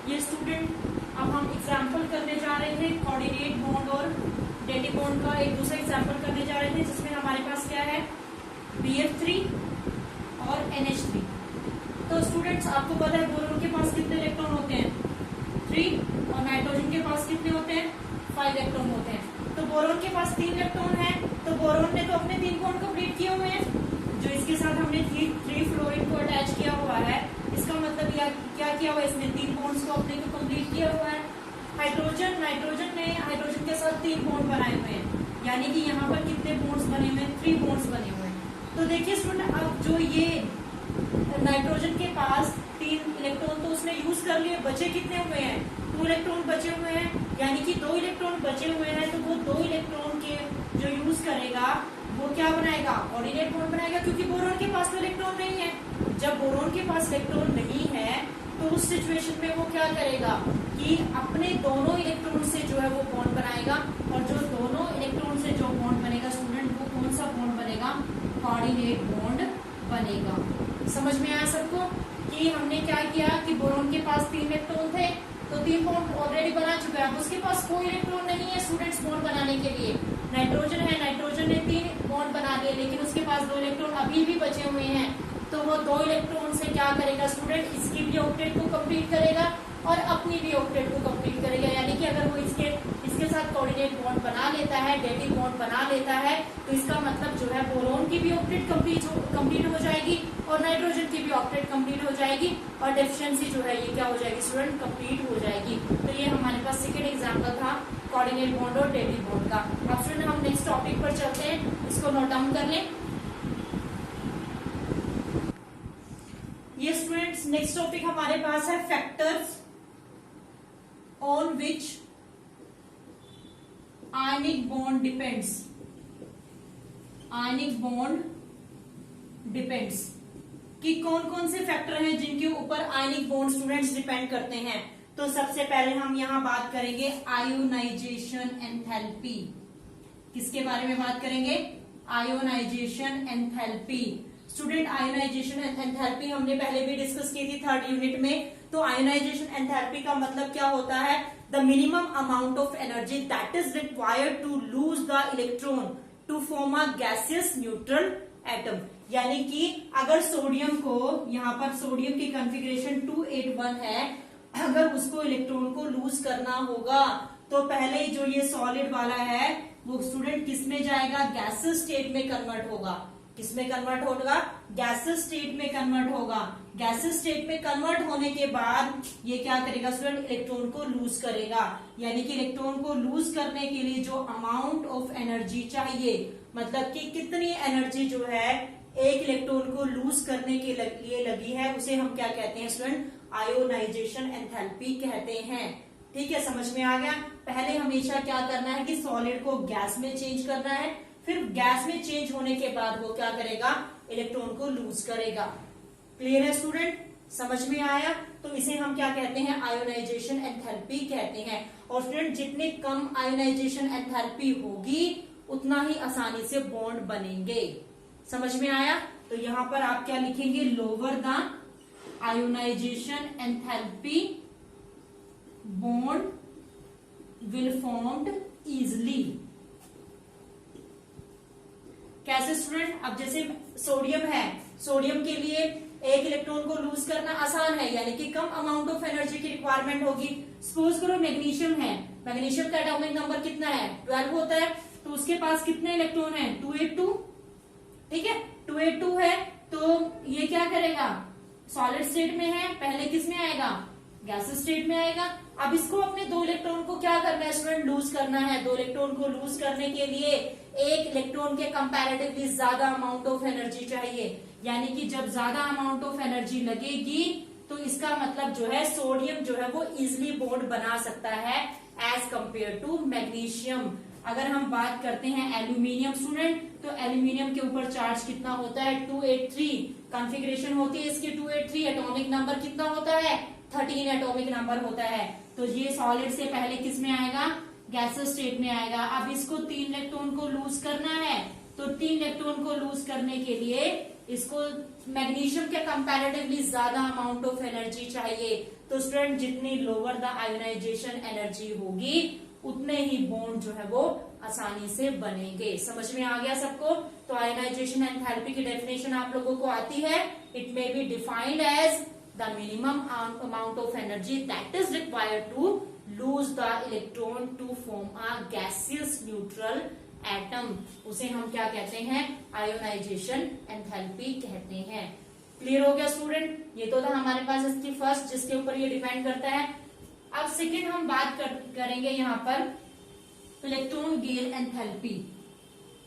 ये स्टूडेंट अब हम एग्जाम्पल करने जा रहे थे कोऑर्डिनेट बॉन्ड और डेडी बॉन्ड का एक दूसरा एग्जाम्पल करने जा रहे थे, जिसमें हमारे पास क्या है BF3 और NH3। तो स्टूडेंट्स आपको पता है बोरोन के पास कितने इलेक्ट्रॉन होते हैं 3 और नाइट्रोजन के पास कितने होते हैं 5 इलेक्ट्रॉन होते हैं। तो बोरोन के पास 3 इलेक्ट्रॉन है, तो बोरोन ने तो अपने 3 बॉन्ड कंप्लीट किए हुए हैं। जो इसके साथ हमने 3 फ्लोरीन को अटैच किया हुआ है, इसका मतलब क्या किया हुआ है, इसने 3 बॉन्ड्स को अपने को कंप्लीट किया हुआ है। नाइट्रोजन ने हाइड्रोजन के साथ 3 बॉन्ड बनाए हुए हैं, यानी कि यहाँ पर कितने बॉन्ड्स बने हुए हैं 3 बॉन्ड्स बने हुए हैं। तो देखिए स्टूडेंट, अब जो ये नाइट्रोजन के पास 3 इलेक्ट्रॉन तो उसने यूज कर लिए, बचे कितने हुए हैं 2 इलेक्ट्रॉन बचे हुए हैं, यानी कि 2 इलेक्ट्रॉन बचे हुए हैं। तो वो 2 इलेक्ट्रॉन के जो यूज करेगा वो क्या बनाएगा कोऑर्डिनेट बॉन्ड बनाएगा, क्योंकि बोरोन के पास तो इलेक्ट्रॉन नहीं है। जब बोरोन के पास इलेक्ट्रॉन नहीं है तो उस सिचुएशन में वो क्या करेगा कि अपने दोनों इलेक्ट्रॉन से जो है वो बॉन्ड बनाएगा, और जो दोनों इलेक्ट्रॉन से जो बॉन्ड बनेगा स्टूडेंट, वो कौन सा बॉन्ड बनेगा कोऑर्डिनेट बॉन्ड बनेगा। समझ में आया सबको कि हमने क्या किया कि बोरोन के पास 3 इलेक्ट्रॉन थे, तो 3 बॉन्ड ऑलरेडी बना चुका है। अब उसके पास कोई इलेक्ट्रॉन नहीं है स्टूडेंट्स बॉन्ड बनाने के लिए। नाइट्रोजन है, नाइट्रोजन ने 3 बॉन्ड बना लिए, लेकिन उसके पास 2 इलेक्ट्रॉन अभी भी बचे हुए हैं। तो वो 2 इलेक्ट्रॉन से क्या करेगा स्टूडेंट, इसकी भी ऑक्टेट को कंप्लीट करेगा और अपनी भी ऑक्टेट को कंप्लीट करेगा। यानी कि अगर वो इसके साथ कोऑर्डिनेट बॉन्ड बना लेता है, डेडी बॉन्ड बना लेता है, तो इसका मतलब जो है बोरोन की भी ऑक्टेट कंप्लीट हो जाएगी और नाइट्रोजन की भी ऑक्टेट कंप्लीट हो जाएगी, और डेफिशिएंसी जो है ये क्या हो जाएगी स्टूडेंट कंप्लीट हो जाएगी। तो ये हमारे पास सेकेंड एग्जाम्पल था कोऑर्डिनेट बॉन्ड और डेडी बॉन्ड का। अब स्टूडेंट हम नेक्स्ट टॉपिक पर चलते हैं, इसको नोट डाउन कर लें। ये स्टूडेंट्स नेक्स्ट टॉपिक हमारे पास है factors on which ionic bond depends. Ionic bond depends कि कौन कौन से फैक्टर हैं जिनके ऊपर आयनिक बॉन्ड स्टूडेंट्स डिपेंड करते हैं। तो सबसे पहले हम यहां बात करेंगे आयोनाइजेशन एंथैल्पी। किसके बारे में बात करेंगे, ionisation enthalpy. Student ionisation enthalpy हमने पहले भी डिस्कस की थी 3rd यूनिट में। तो आयोनाइजेशन एंथैल्पी का मतलब क्या होता है, the minimum amount of energy that is required to lose the electron to form a gaseous neutral atom. यानी कि अगर सोडियम को, यहाँ पर सोडियम की कॉन्फ़िगरेशन 281 है, अगर उसको इलेक्ट्रॉन को लूज करना होगा तो पहले जो ये सॉलिड वाला है वो स्टूडेंट किस में जाएगा, गैसेस स्टेट में कन्वर्ट होगा। किसमें कन्वर्ट होगा, गैसेस स्टेट में कन्वर्ट होगा। गैसेस स्टेट में कन्वर्ट होने के बाद ये क्या करेगा स्टूडेंट, इलेक्ट्रॉन को लूज करेगा। यानी कि इलेक्ट्रॉन को लूज करने के लिए जो अमाउंट ऑफ एनर्जी चाहिए, मतलब कि कितनी एनर्जी जो है एक इलेक्ट्रॉन को लूज करने के लिए लगी है, उसे हम क्या कहते हैं स्टूडेंट, आयोनाइजेशन एंथैल्पी कहते हैं। ठीक है, समझ में आ गया। पहले हमेशा क्या करना है कि सॉलिड को गैस में चेंज करना है, फिर गैस में चेंज होने के बाद वो क्या करेगा, इलेक्ट्रॉन को लूज करेगा। क्लियर है स्टूडेंट, समझ में आया। तो इसे हम क्या कहते हैं, आयोनाइजेशन एंथैल्पी कहते हैं। और स्टूडेंट जितने कम आयोनाइजेशन एंथैल्पी होगी उतना ही आसानी से बॉन्ड बनेंगे। समझ में आया। तो यहां पर आप क्या लिखेंगे, lower the ionisation enthalpy bond will formed easily. कैसे स्टूडेंट, अब जैसे सोडियम है, सोडियम के लिए एक इलेक्ट्रॉन को लूज करना आसान है, यानी कि कम अमाउंट ऑफ एनर्जी की रिक्वायरमेंट होगी। सपोज करो मैग्नीशियम है, मैग्नीशियम का एटॉमिक नंबर कितना है 12 होता है, तो उसके पास कितने इलेक्ट्रॉन है 282। ठीक है, 282 है, तो ये क्या करेगा, सॉलिड स्टेट में है, पहले किस में आएगा, गैस स्टेट में आएगा। अब इसको अपने 2 इलेक्ट्रॉन को क्या करना है स्टूडेंट, लूज करना है। 2 इलेक्ट्रॉन को लूज करने के लिए एक इलेक्ट्रॉन के कंपैरेटिवली ज्यादा अमाउंट ऑफ एनर्जी चाहिए। यानी कि जब ज्यादा अमाउंट ऑफ एनर्जी लगेगी तो इसका मतलब जो है सोडियम जो है वो इजिली बॉन्ड बना सकता है एज कंपेयर टू मैग्नीशियम। अगर हम बात करते हैं एल्यूमिनियम स्टूडेंट, तो एल्यूमिनियम के ऊपर चार्ज कितना होता है 283, कॉन्फ़िगरेशन होती है इसकी 283, एटॉमिक नंबर कितना होता है 13 एटॉमिक नंबर होता है। तो ये सॉलिड से पहले किस में आएगा, गैसेस स्टेट में आएगा। अब इसको 3 इलेक्ट्रॉन को लूज करना है, तो 3 इलेक्ट्रॉन को लूज करने के लिए इसको मैग्नीशियम के कंपैरेटिवली ज्यादा अमाउंट ऑफ एनर्जी चाहिए। तो स्टूडेंट जितनी लोअर द आयोनाइजेशन एनर्जी होगी उतने ही बॉन्ड जो है वो आसानी से बनेंगे। समझ में आ गया सबको? तो आयोनाइजेशन एंथैल्पी की डेफिनेशन आप लोगों को आती है। It may be defined as the minimum amount of energy that is required to lose the electron to form a gaseous neutral atom. उसे हम क्या कहते हैं? आयोनाइजेशन एंथैल्पी कहते हैं। क्लियर हो गया स्टूडेंट? ये तो था हमारे पास इसकी फर्स्ट, जिसके ऊपर ये डिपेंड करता है। अब सेकेंड हम बात करेंगे यहाँ पर इलेक्ट्रॉन गेन एंथैल्पी।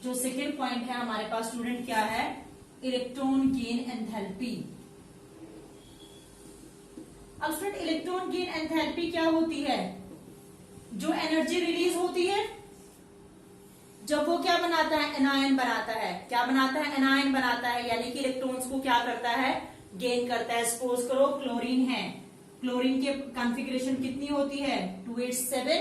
जो सेकेंड पॉइंट है हमारे पास स्टूडेंट क्या है? Electron gain enthalpy. अब स्टूडेंट इलेक्ट्रॉन गेन एंथैल्पी क्या होती है? जो एनर्जी रिलीज होती है जब वो क्या बनाता है? एनायन बनाता है। क्या बनाता है? एनायन बनाता है, यानी कि इलेक्ट्रॉन्स को क्या करता है? गेन करता है। सपोज करो क्लोरीन है, क्लोरीन के कॉन्फ़िगरेशन कितनी होती है? 287।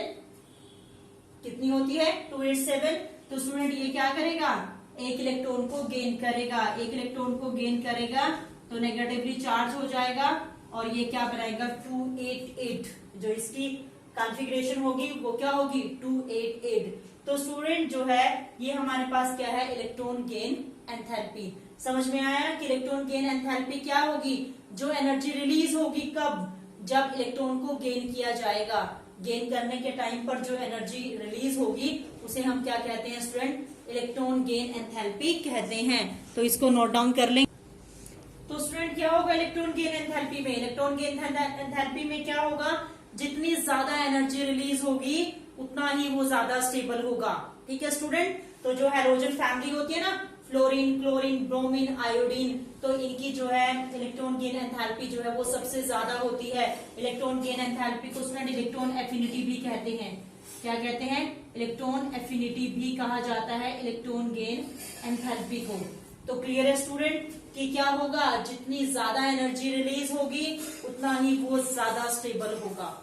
कितनी होती है? 287। तो स्टूडेंट ये क्या करेगा? एक इलेक्ट्रॉन को गेन करेगा। एक इलेक्ट्रॉन को गेन करेगा तो नेगेटिवली चार्ज हो जाएगा और ये क्या बनाएगा? 288। जो इसकी कॉन्फ़िगरेशन होगी वो क्या होगी? 288। तो स्टूडेंट जो है ये हमारे पास क्या है? Electron gain enthalpy. समझ में आया कि इलेक्ट्रॉन गेन एंथैल्पी क्या होगी? जो एनर्जी रिलीज होगी कब? जब इलेक्ट्रॉन को गेन किया जाएगा। गेन करने के टाइम पर जो एनर्जी रिलीज होगी उसे हम क्या कहते हैं स्टूडेंट? इलेक्ट्रॉन गेन एंथैल्पी कहते हैं। तो इसको नोट डाउन कर लें। तो स्टूडेंट क्या होगा इलेक्ट्रॉन गेन एंथैल्पी में? इलेक्ट्रॉन गेन एंथैल्पी में क्या होगा? जितनी ज्यादा एनर्जी रिलीज होगी उतना ही वो ज्यादा स्टेबल होगा। ठीक है स्टूडेंट? तो जो हैलोजन फैमिली होती है ना, फ्लोरीन, क्लोरीन, ब्रोमीन, आयोडीन, तो इनकी जो है इलेक्ट्रॉन गेन एंथैल्पी जो है वो सबसे ज्यादा होती है। इलेक्ट्रॉन गेन एंथैल्पी को स्टूडेंट इलेक्ट्रॉन एफिनिटी भी कहते हैं। क्या कहते हैं? इलेक्ट्रॉन एफिनिटी भी कहा जाता है इलेक्ट्रॉन गेन एंथैल्पी को। तो क्लियर है स्टूडेंट कि क्या होगा? जितनी ज्यादा एनर्जी रिलीज होगी उतना ही वो ज्यादा स्टेबल होगा।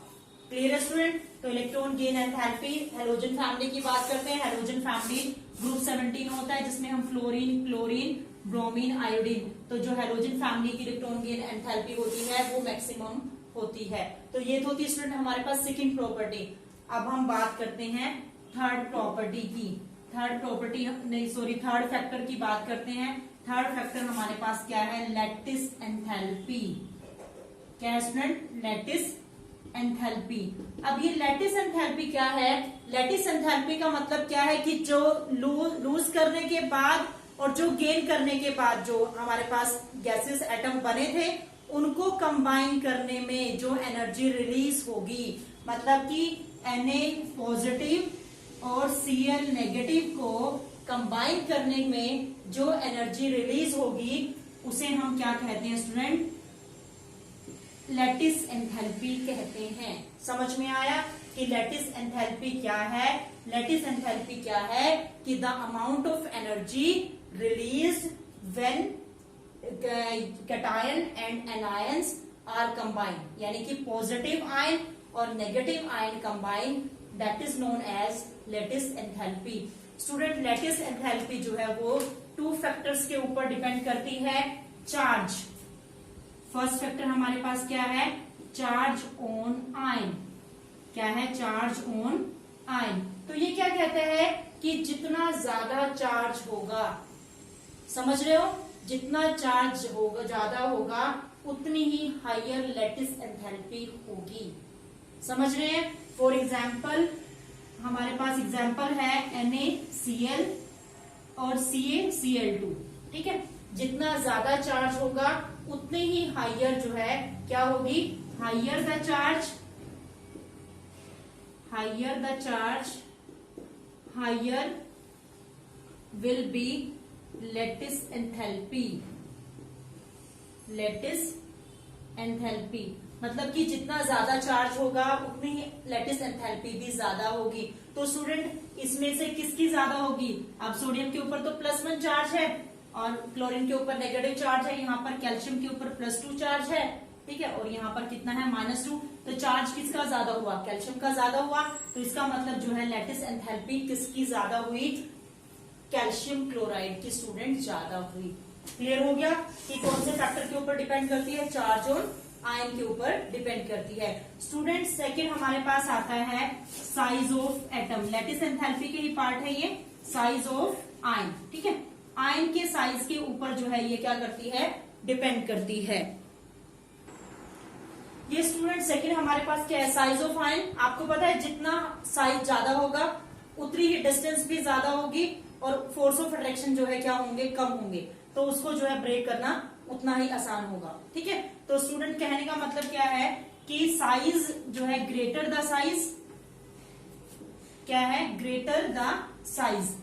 क्लियर है स्टूडेंट? तो electron gain enthalpy, halogen family की बात करते हैं। हैलोजन फैमिली ग्रुप 17 होता है जिसमें हम फ्लोरीन, क्लोरीन, ब्रोमीन, आयोडीन, तो जो हैलोजन फैमिली की इलेक्ट्रॉन गेन एंथैल्पी होती है वो मैक्सिमम होती है। तो ये तो थी स्टूडेंट हमारे पास सेकंड प्रॉपर्टी। अब हम बात करते हैं थर्ड प्रॉपर्टी की। थर्ड प्रॉपर्टी नहीं, सॉरी, थर्ड फैक्टर की बात करते हैं। थर्ड फैक्टर हमारे पास क्या है? Lattice enthalpy. क्या है स्टूडेंट? Lattice enthalpy. अब ये लैटिस एंथैल्पी क्या है? लैटिस एंथैल्पी का मतलब क्या है कि जो लूज करने के बाद और जो गेन करने के बाद जो हमारे पास गैसेस एटम बने थे उनको कंबाइन करने में जो एनर्जी रिलीज होगी, मतलब कि Na पॉजिटिव और Cl नेगेटिव को कंबाइन करने में जो एनर्जी रिलीज होगी उसे हम क्या कहते हैं स्टूडेंट? लैटिस एंथैल्पी कहते हैं। समझ में आया कि लैटिस एंथैल्पी क्या है? लैटिस एंथैल्पी क्या है कि the amount of energy release when cation and anions are combine, यानी कि पॉजिटिव आयन और negative ion combine, that is known as lattice enthalpy. Student lattice enthalpy जो है वो 2 फैक्टर्स के ऊपर डिपेंड करती है। चार्ज, फर्स्ट फैक्टर हमारे पास क्या है? Charge on ion. क्या है? Charge on ion. तो ये क्या कहते हैं कि जितना ज्यादा चार्ज होगा, समझ रहे हो, जितना चार्ज होगा ज्यादा होगा उतनी ही हायर लैटिस एंथैल्पी होगी। समझ रहे हैं? फॉर एग्जाम्पल हमारे पास एग्जाम्पल है NaCl और CaCl2। ठीक है, जितना ज्यादा चार्ज होगा उतनी ही हायर जो है क्या होगी? Higher the charge, higher will be lattice enthalpy. Lattice enthalpy मतलब कि जितना ज्यादा चार्ज होगा उतनी ही लैटिस एंथैल्पी भी ज्यादा होगी। तो स्टूडेंट इसमें से किसकी ज्यादा होगी? अब सोडियम के ऊपर तो +1 चार्ज है और क्लोरीन के ऊपर नेगेटिव चार्ज है, यहाँ पर कैल्शियम के ऊपर +2 चार्ज है। ठीक है, और यहाँ पर कितना है? -2। तो चार्ज किसका ज्यादा हुआ? कैल्शियम का ज्यादा हुआ। तो इसका मतलब जो है लैटिस एंथैल्पी किसकी ज्यादा हुई? कैल्शियम क्लोराइड की स्टूडेंट ज्यादा हुई। क्लियर हो गया कि कौन से फैक्टर के ऊपर डिपेंड करती है? चार्ज ऑन आयन के ऊपर डिपेंड करती है। स्टूडेंट सेकंड हमारे पास आता है size of atom. Lattice enthalpy के ही पार्ट है ये, साइज ऑफ आयन। ठीक है, आयन के साइज के ऊपर जो है ये क्या करती है? डिपेंड करती है। ये स्टूडेंट सेकंड हमारे पास क्या है? Size of ion. आपको पता है जितना साइज ज्यादा होगा उतनी ही डिस्टेंस भी ज्यादा होगी और फोर्स ऑफ अट्रैक्शन जो है क्या होंगे? कम होंगे। तो उसको जो है ब्रेक करना उतना ही आसान होगा। ठीक है, तो स्टूडेंट कहने का मतलब क्या है कि साइज जो है ग्रेटर द साइज, क्या है? Greater the size,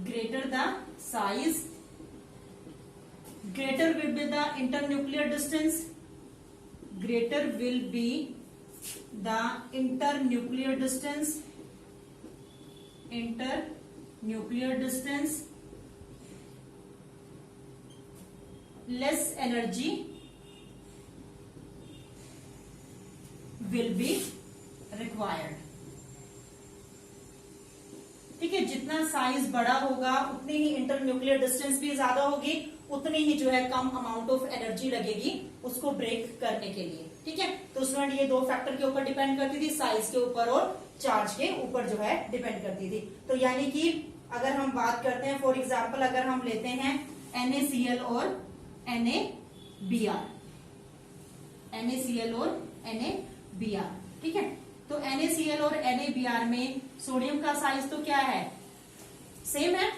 greater the size, greater will be the internuclear distance, greater will be the internuclear distance, internuclear distance, less energy will be required। ठीक है, जितना साइज बड़ा होगा उतनी ही इंटरन्यूक्लियर डिस्टेंस भी ज्यादा होगी, उतनी ही जो है कम अमाउंट ऑफ एनर्जी लगेगी उसको ब्रेक करने के लिए। ठीक है, तो स्टूडेंट ये दो फैक्टर के ऊपर डिपेंड करती थी, साइज के ऊपर और चार्ज के ऊपर जो है डिपेंड करती थी। तो यानी कि अगर हम बात करते हैं, फॉर एग्जाम्पल अगर हम लेते हैं NaCl और NaBr, NaCl और NaBr। ठीक है, तो NaCl और NaBr में सोडियम का साइज तो क्या है? सेम है,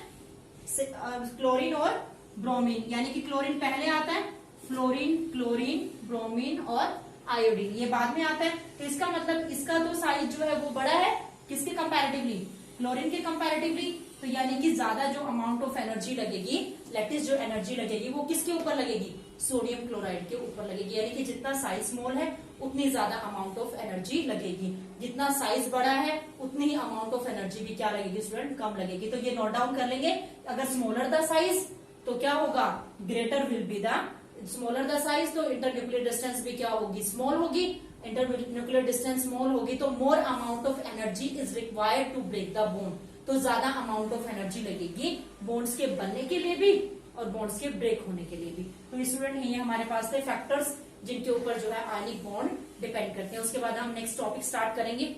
क्लोरीन और ब्रोमीन, यानी कि क्लोरीन पहले आता है, फ्लोरीन, क्लोरीन, ब्रोमीन और आयोडीन ये बाद में आता है। तो इसका मतलब इसका तो साइज जो है वो बड़ा है, किसके कंपैरेटिवली? क्लोरीन के कंपैरेटिवली। तो यानी कि ज्यादा जो अमाउंट ऑफ एनर्जी लगेगी, लैटिस जो एनर्जी लगेगी वो किसके ऊपर लगेगी? सोडियम क्लोराइड के ऊपर लगेगी। यानी कि जितना साइज स्मॉल है उतनी ज्यादा अमाउंट ऑफ एनर्जी लगेगी, जितना साइज बड़ा है उतनी ही अमाउंट ऑफ एनर्जी भी क्या लगेगी स्टूडेंट? कम लगेगी। तो ये नोट डाउन कर लेंगे, अगर स्मॉलर द साइज तो क्या होगा? Greater will be the, smaller the size तो इंटरन्यूक्लियर डिस्टेंस भी क्या होगी? स्मॉल होगी। इंटरन्यूक्लियर डिस्टेंस स्मॉल होगी तो more amount of energy is required to break the bond. तो ज्यादा अमाउंट ऑफ एनर्जी लगेगी बॉन्ड्स के बनने के लिए भी और बॉन्ड्स के ब्रेक होने के लिए भी। तो स्टूडेंट ये हमारे पास थे फैक्टर्स जिनके ऊपर जो है आयनिक बॉन्ड डिपेंड करते हैं। उसके बाद हम नेक्स्ट टॉपिक स्टार्ट करेंगे।